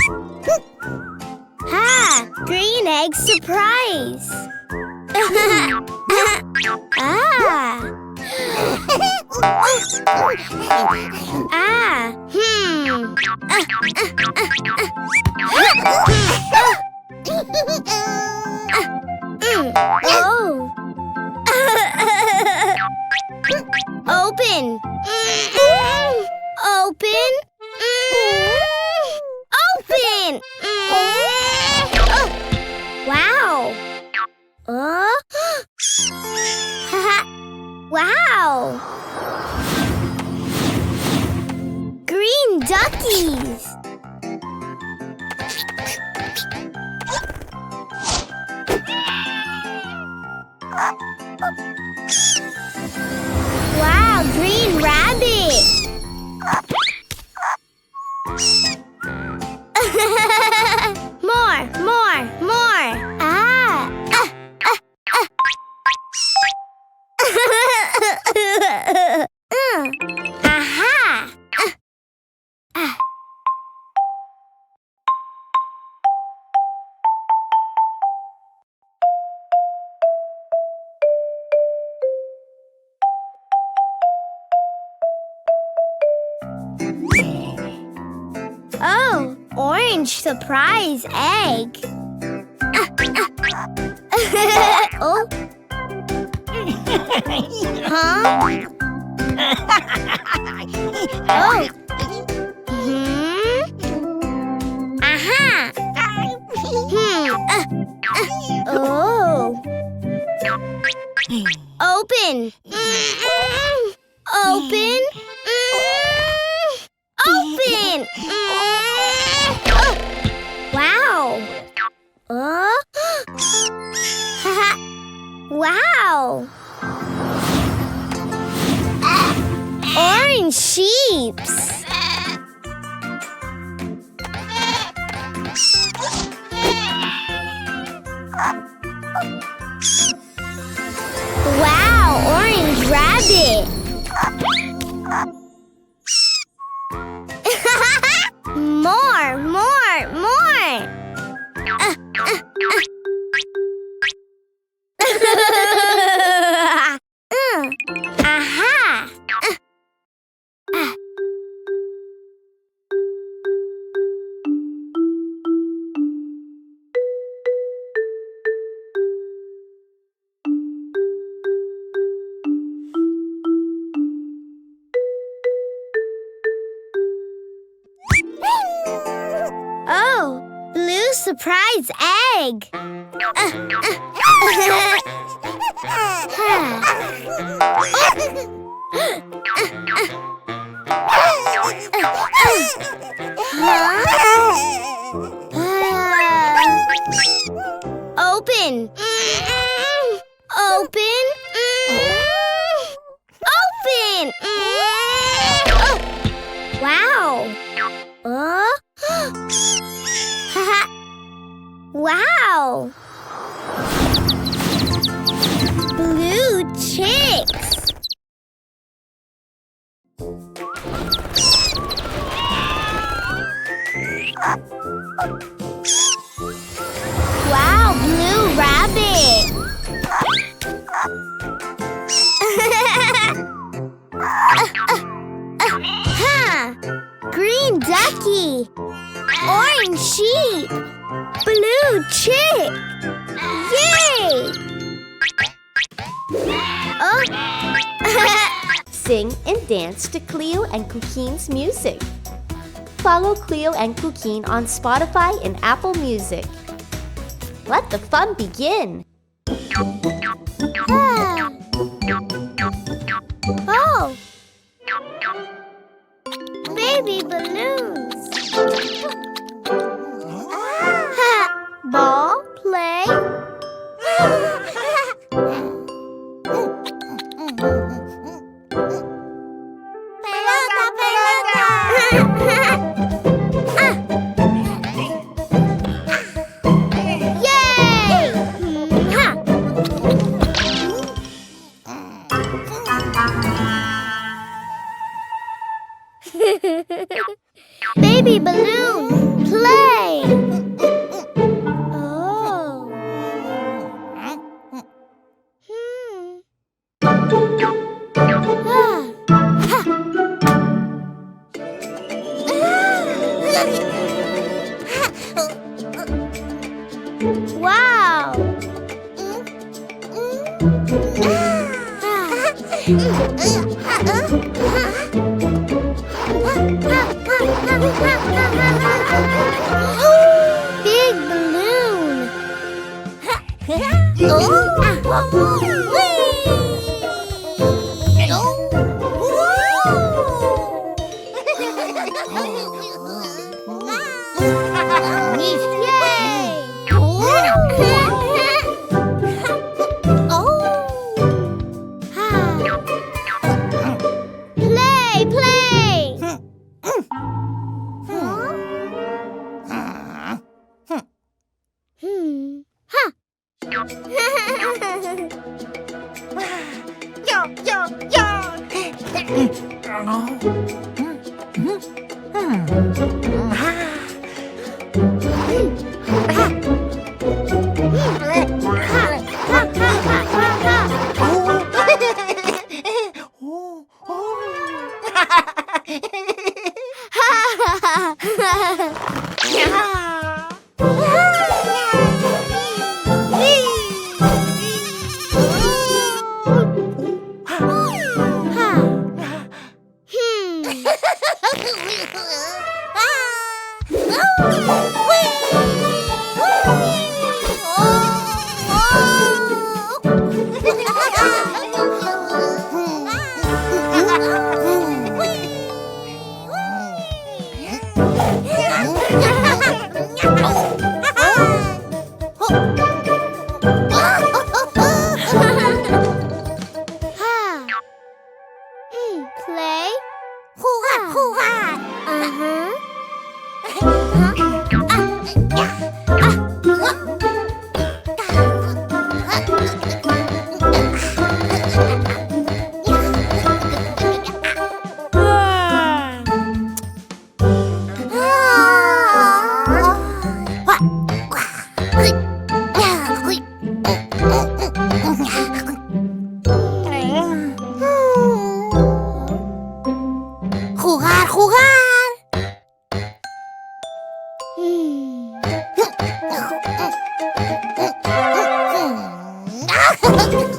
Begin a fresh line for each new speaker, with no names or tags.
Ha! Green egg surprise! Ah! Ah! Oh! Open! Open! Open! Wow! Wow! Green duckies! Wow, green rabbit! More! Ah! Aha! Oh, orange surprise egg. Oh. Huh? Oh. Aha. Oh. Open. Open. Open. Wow. Wow. Orange sheeps. Wow, orange rabbit. More. Aha. Oh, blue surprise egg. Open. Open. Open. Wow. Wow. Blue chicks. Wow, blue rabbit. Green ducky. Orange sheep. Blue chick. Yay! Oh.
Sing and dance to Cleo and Cuquin's music. Follow Cleo and Cuquin on Spotify and Apple Music. Let the fun begin!
Oh! Baby balloons! Ball, play. Yay! Big balloon. Play, play. Huh. Play. Hmm.